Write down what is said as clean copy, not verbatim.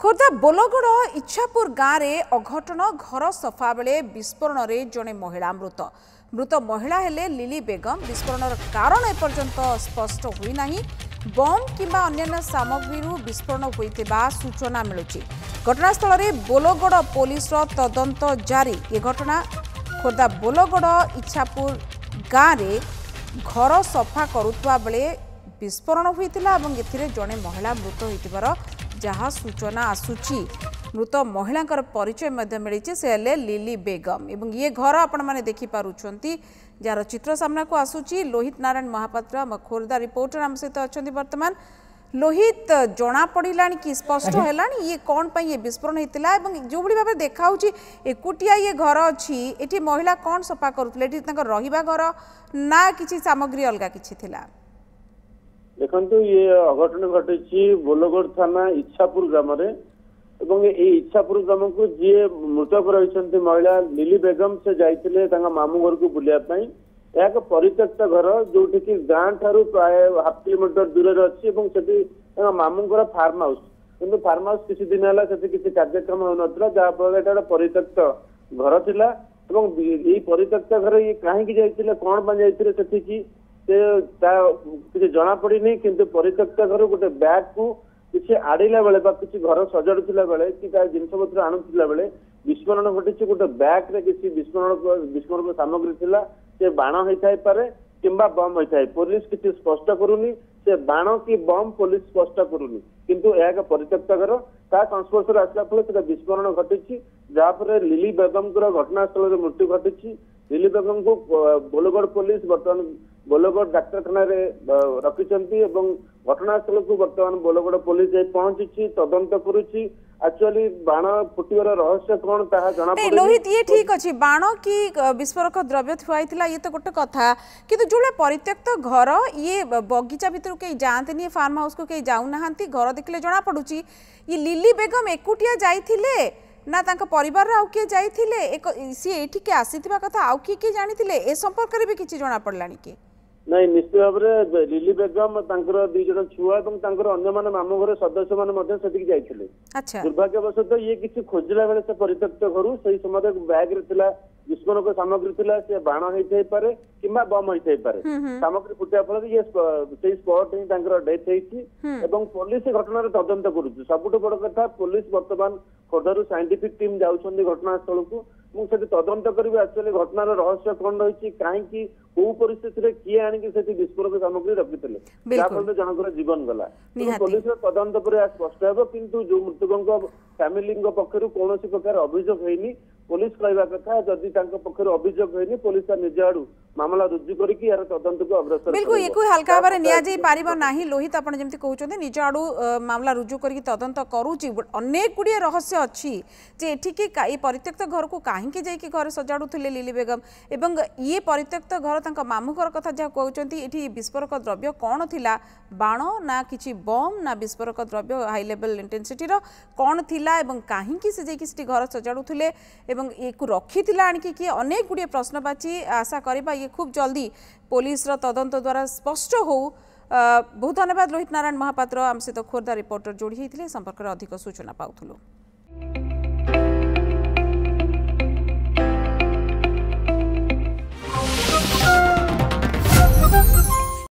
खोर्धा बोलगड़ इच्छापुर गाँव में अघटन घर सफा बेले विस्फोरण में जड़े महिला मृत महिला हेले लिली बेगम। विस्फोरण कारण एपर्यंत स्पष्ट होना बम किंबा अन्य सामग्री विस्फोरण होता सूचना मिलूची। घटनास्थल में बोलगड़ पुलिस तदंत जारी। ये घटना खोर्धा बोलगड़ इच्छापुर गाँव में घर सफा करुवा बेले विस्फोरण होता जड़े महिला मृत होइतिबार जहाँ सूचना आसूची। मृत महिला परिचय मिली से लिली बेगम एवं ये घर आपण मैंने देखिपुंट जार चित्र सामना को आसूची। लोहित नारायण महापात्र खोर्धा रिपोर्टर आम सहित अच्छा बर्तमान। लोहित जना पड़ा कि स्पष्ट है ये कौन पर ये विस्फोरण होता है जो भाई भाव देखा एकुटिया ये घर अच्छी ये महिला कौन सफा करुले रहा घर ना किसी सामग्री अलग किसी थिला? देखो ये अघटन घटी बोलगड़ थाना इच्छापुर ग्राम इच्छापुर ग्राम को जी मृतक रही महिला लिली बेगम से जाते मामू घर को बुलायापी। यह एक परित्यक्त घर जो गाँ ठारू प्राय हाफ किलोमीटर दूर अच्छी मामू घर फार्म हाउस कि फार्म हाउस किसी दिन है किसी कार्यक्रम हो ना जहाँफल परित्यक्त घर थिला। परित्यक्त घर ये कहीं जाते कौन पर जाते किसी जना पड़ी किंतु परित्यक्त घर गोटे बैग को किसी आड़ला बेले किसी घर सजाड़ुला बेले कि जिनपत्र आणुला बेले विस्फोरण घटी। गोटे बैग रे किसी विस्फोरण सामग्री थिला से बाण होता पारे किंबा बम होता है। पुलिस किसी स्पष्ट करूनी से बाण कि बम पुलिस स्पष्ट करूनी किंतु यह एक परित्यक्त घर ता संस्पर्श आसला फल विस्फोरण घटी जहाँपर लिली बेगम घटनास्थल में मृत्यु घटी। लिली बेगम को बोलगड़ पुलिस बर्तमान बोलगड़ डाक्तखाना रखिंट घटनास्थल को बर्तमान बोलगड़ पुलिस जाई पहुंची तदंत करुच्ची। एक्चुअली बाण फुटवर रहस्य कौन ताहा जना पड़े। लोहित ये ठीक अच्छी बाण कि विस्फोरक द्रव्य थुआइथिला ये तो गोटे कथा किंतु जो परित्यक्त घर ये बगीचा भीतर कहीं जाते नहीं फार्म हाउस को कहीं जाऊ ना घर देखले जना पड़ुची। ये लिली बेगम एकुटिया जाइथिले ना तांका परिवार आउ किए जाइथिले सी एठिके आसीथिबा कथा आउ किए जानिथिले ए संपर्क रे भी किछि जना पड़लानी कि नहीं? निश्चित भाव में लिली बेगम दुई जन छुआ अन्य माने मामू घर सदस्य माने जाइथिले। अच्छा दुर्भाग्यवशत ये किसी खोजला बेले से परित्यक्त घर से समय बैग रे थिला विस्फोरक सामग्री थिला से बाण होइथै पारे किंबा बम होइथै पारे सामग्री फुटिया फल ये स्पॉट ही डेथ होइछि एवं पुलिस घटना तदंत करुछि। सबुठ बड़ कथा पुलिस वर्तमान खोर्धारू साइंटिफिक टीम जाउछन्ती घटनास्थल को तदंत करेंगे एक्चुअली घटनार रहस्य कौन रही कहीं कौ परिस्थिति किए आणिक विस्फोरक सामग्री रखिते जहाँफल जनकर जीवन गला। पुलिस तदंत पर स्पष्ट हो किंतु जो मृतकों फैमिली पक्षर कौन प्रकार अभियोग होनी पुलिस कहवा कथा जदि पक्षर अभियोग होनी पुलिस निज आड़ू मामला रुजु करके यार तदंत को अग्रसर बिल्कुल ये कोई हल्का भाव नि पार ना। लोहित आप जमी कहते निज आड़ू मामला रुजु करके तदंत करुच्ची। अनेक गुड़िए रहस्य अच्छी जे एठिके परित्यक्त घर को कहीं जाइए घर सजाड़ुले लिली बेगम एवं ये परित्यक्त घर मामू घर कथा जहाँ कहते ये विस्फोरक द्रव्य कौन थिला बाण ना किसी बम ना विस्फोरक द्रव्य हाई लेवल इंटेंसिटीर कौन थिला एवं कहीं से जाइए घर सजाड़ुले एवं ये रखी आणिक किए अनेक गुड़िए प्रश्नवाची। आशा करवा ये खूब जल्दी पुलिस तदंत द्वारा स्पष्ट हो। बहुत धन्यवाद लोहित नारायण महापात्र आम सहित खोर्धा रिपोर्टर जोड़ी होते संपर्क में अधिक सूचना पाउथुलु।